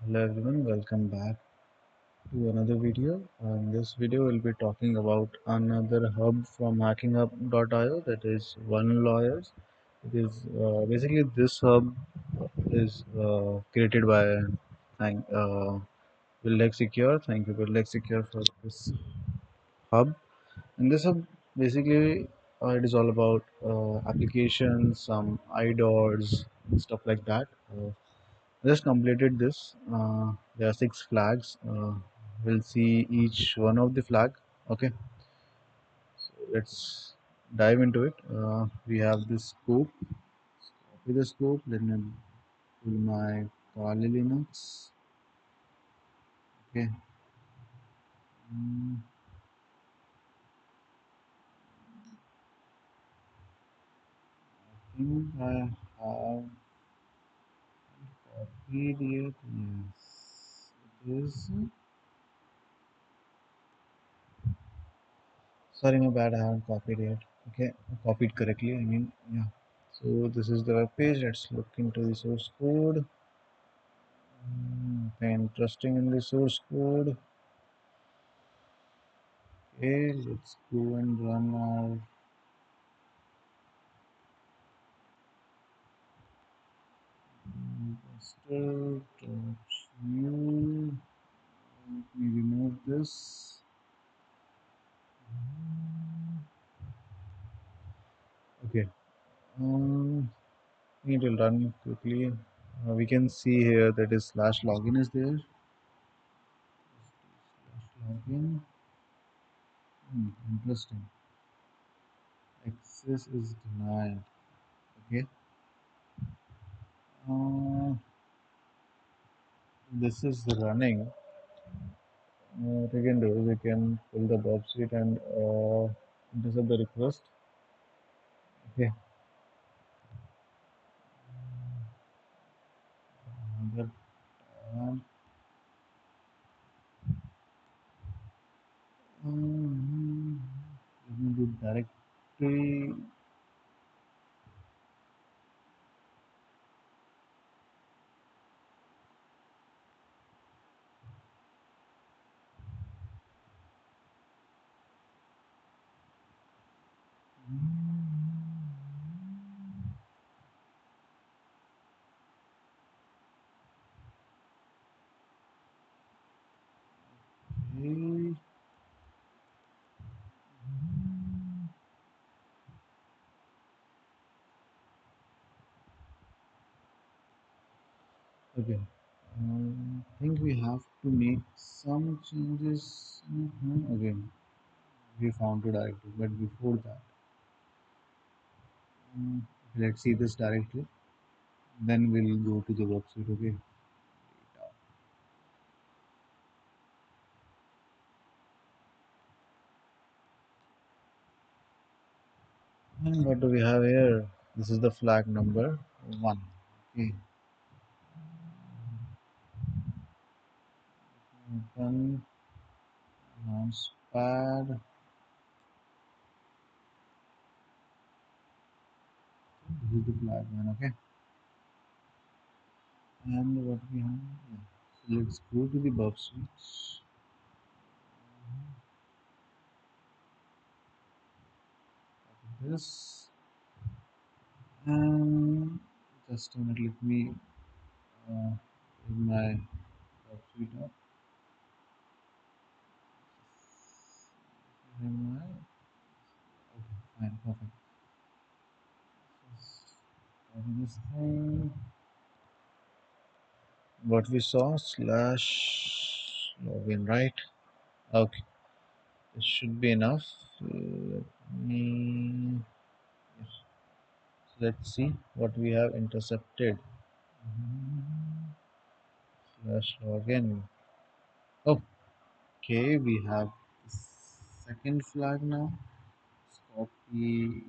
Hello everyone, welcome back to another video. In this video, we'll be talking about another hub from HackingHub.io, that is VulnLawyers. It is basically this hub is created by thank Secure. Thank you, Secure, for this hub. And this hub basically it is all about applications, some IDORs, and stuff like that. Just completed this. There are six flags. We'll see each one of the flag. Okay, so let's dive into it. We have this scope. Copy the scope. Let me pull my Kali Linux. Okay. Mm, I think I have copied it. Yes, it is. Sorry, my bad. I haven't copied it. Okay, copied correctly. I mean, yeah. So this is the web page. Let's look into the source code. Okay, interesting in the source code. Okay, let's go and run our investor.u. Let me remove this. Okay, it will run quickly. We can see here that is slash login is there. Slash login. Interesting. Access is denied. Okay. Uh, this is running. What we can do is we can pull the bob sheet and intercept the request. Okay. Another tab. Let me do directory. Okay. Okay. I think we have to make some changes. Okay. We found it directly, but before that, um, let's see this directly. Then we'll go to the website. Okay. And what do we have here? This is the flag number 1. Okay. Open Launchpad. This is the flag one. Okay. And what we have? Yeah. So let's go to the bug switch. This and just a minute. Let me bring my bug switch up. Bring my okay, fine, perfect. Just copy this thing. What we saw slash login, right? Okay, this should be enough. Let me yes. So let's see what we have intercepted. Slash login. Okay, we have the second flag now. Let's copy.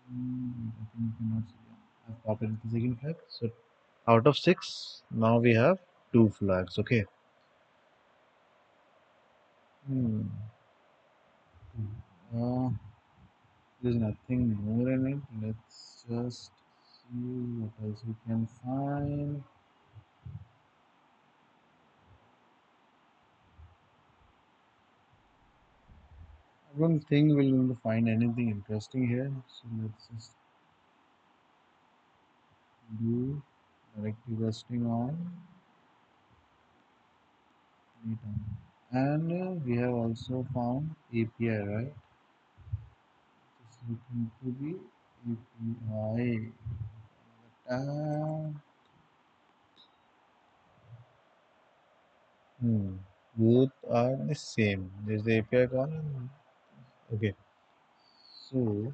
I think you cannot see. Yeah, I've copied the second flag. So out of six, now we have two flags. Okay. Hmm. Uh, there's nothing more in it. Let's just see what else we can find. I don't think we're going to find anything interesting here. So let's just do directory resting on data. And we have also found API, right? Just look into the API. Hmm. Both are the same. There's the API column. Okay. So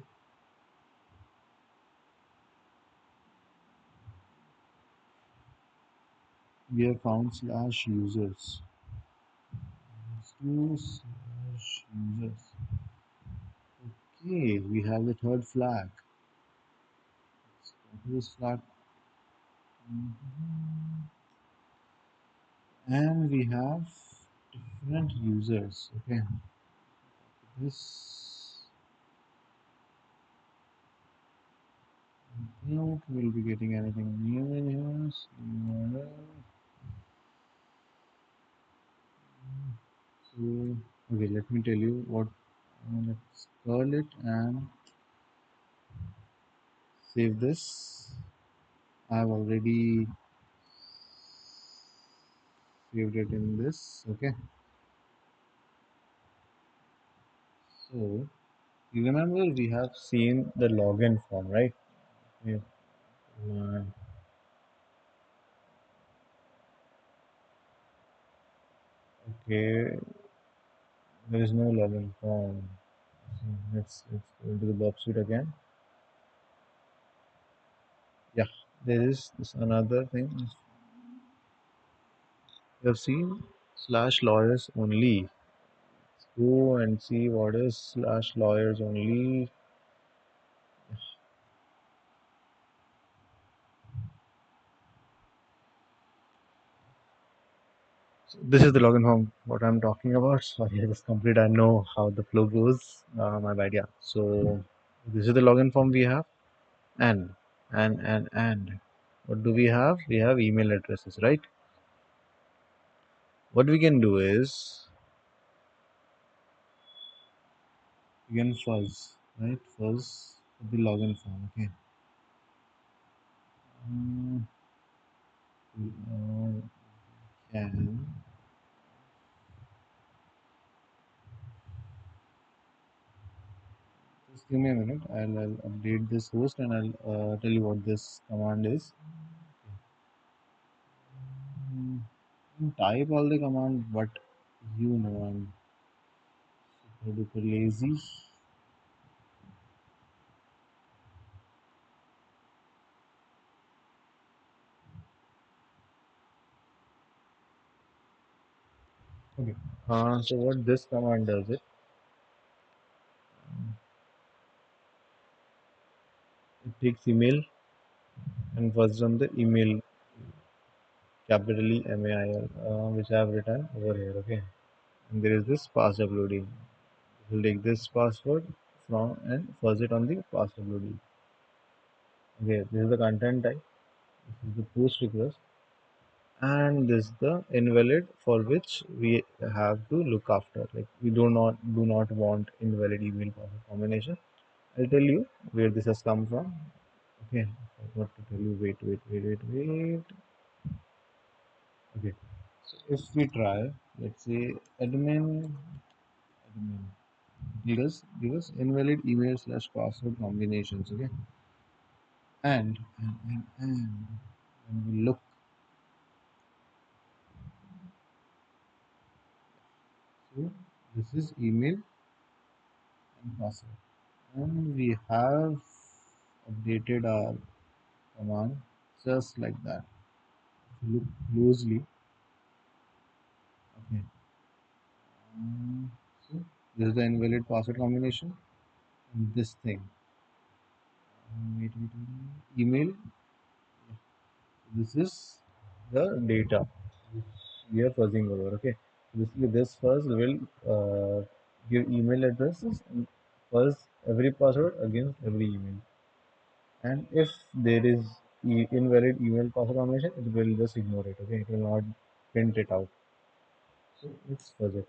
we have found slash users. Let's do slash users. Okay, we have the third flag. Let's go to this flag. Mhm. And we have different users. Okay, this I think we'll be getting anything new in here. So, okay, let me tell you what. Let's curl it and save this. I've already saved it in this. Okay, so you remember we have seen the login form, right? Yeah. Uh, okay, there is no login form. So let's go into the Bob suite again. Yeah, there is this another thing. You have seen slash lawyers only. Go and see what is slash lawyers only. So this is the login form. What I'm talking about. Sorry, I just complete. I know how the flow goes. My bad. Yeah. So this is the login form we have, and and what do we have? We have email addresses, right? What we can do is we can fuzz, right? Fuzz the login form. Okay. Um, we can just give me a minute. I'll update this host and I'll tell you what this command is. Type all the command, but you know I'm super duper lazy. Okay. So what this command does it takes email and first on the email capital EMAIL, which I have written over here. Okay. And there is this pass WD. We'll take this password from and fuzz it on the pass WD. Okay. This is the content type. This is the post request. And this is the invalid for which we have to look after. Like we do not want invalid email password combination. I'll tell you where this has come from. Okay, I forgot to tell you. Wait. Okay, so if we try, let's say admin give us invalid email slash password combinations. Okay, and when we look, so this is email and password. And we have updated our command just like that. If you look closely, okay. So this is the invalid password combination and this thing. Email. This is the data which we are fuzzing over. Okay. Basically, this fuzz will give email addresses and fuzz every password against every email. And if there is invalid email password combination, it will just ignore it. Okay, it will not print it out. So let's fuzz it.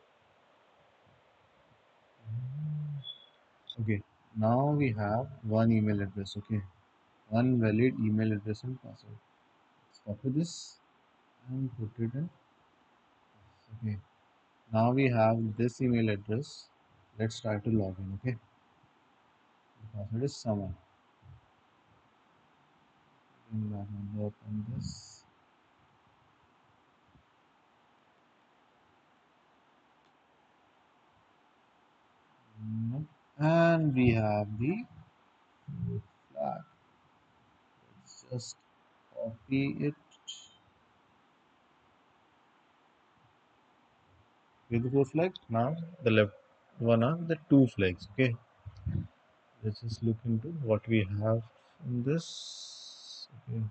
Okay, now we have one email address. Okay, one valid email address and password. Let's copy this and put it in. Okay, now we have this email address. Let's try to log in. Okay, the password is someone. Open this. Nope. And we have the flag. Let's just copy it. With the four flags. Now the left one are the two flags. Okay, let's just look into what we have in this. Okay.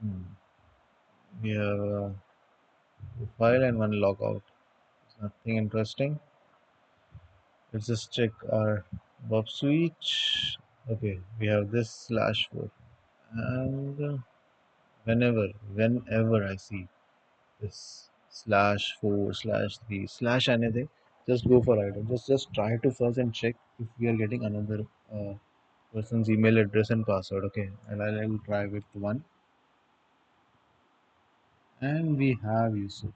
Hmm. We have a file and one logout. There's nothing interesting. Let's just check our Bob switch. Okay, we have this /4, and whenever I see this /4/3 slash anything, just go for it. Just try to first and check if we are getting another person's email address and password. Okay, and I'll try with one, and we have Yusuf.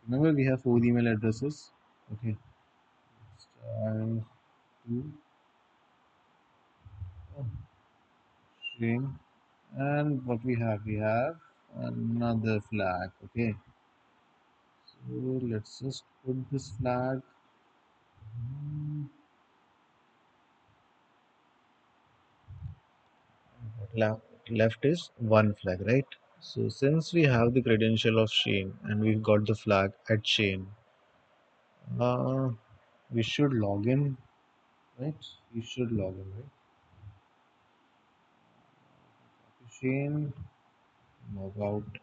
Remember, we have four email addresses. Okay, let's try to oh, Shane. And what we have another flag. Okay, so let's just put this flag. Hmm, left is one flag, right? So since we have the credential of Shane and we've got the flag at Shane, uh, we should log in, right? We should log in, right? Shane, log out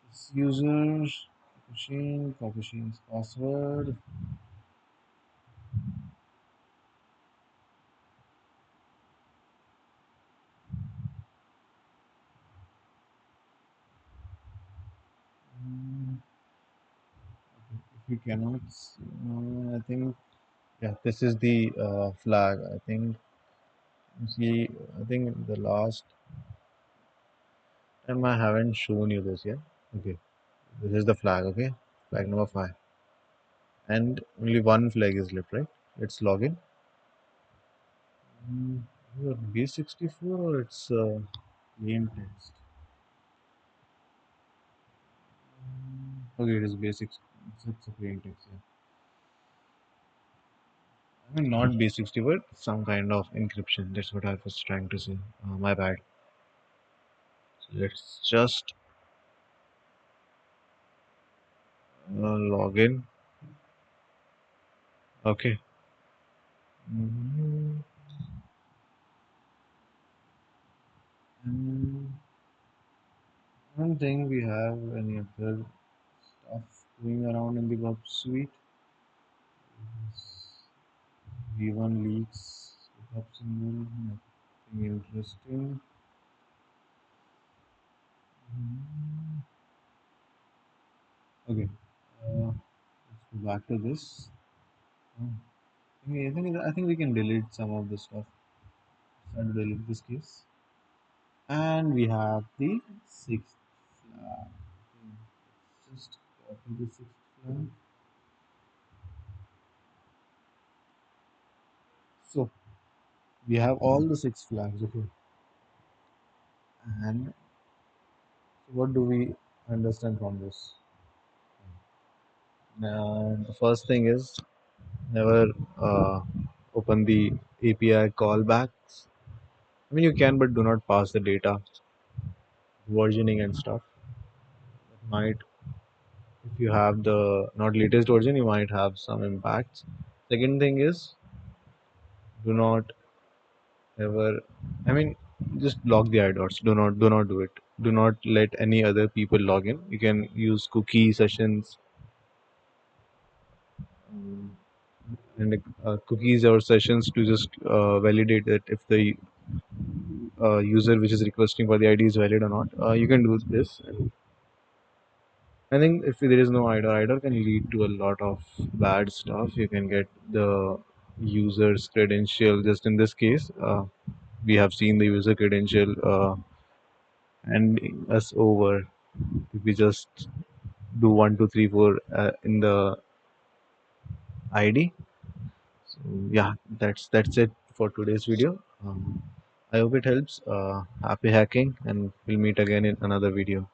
this user, copy Shane's password. Hmm, if we cannot, I think, yeah, this is the flag. I think, see, I think the last time I haven't shown you this yet. Okay, this is the flag. Okay, flag number 5. And only one flag is left, right? Let's log in. Mm, B64 or it's plain text? Okay, it is basics. It's a plain text. Yeah. I mean, not B64, some kind of encryption. That's what I was trying to say. My bad. So let's just log in. Okay. Mhm. And I don't think we have any other stuff going around in the web suite. V1 leaks, web symbol, nothing interesting. Mhm. Okay, let's go back to this. Oh, I think we can delete some of the stuff. Try to delete this case, and we have the sixth flag. Okay, let's just copy the sixth flag. So we have all the six flags. Okay, and what do we understand from this? The first thing is never open the API callbacks. I mean, you can, but do not pass the data, versioning and stuff. It might, if you have the not latest version, you might have some impacts. Second thing is, do not ever. I mean, just block the iDots. Do not do it. Do not let any other people log in. You can use cookie sessions. and cookies or sessions to just validate that if the user which is requesting for the ID is valid or not. You can do this. And I think if there is no IDOR can lead to a lot of bad stuff. You can get the user's credential. Just in this case, we have seen the user credential handing us over. If we just do 1 2 3 4 in the ID. So yeah, that's it for today's video. I hope it helps. Happy hacking, and we'll meet again in another video.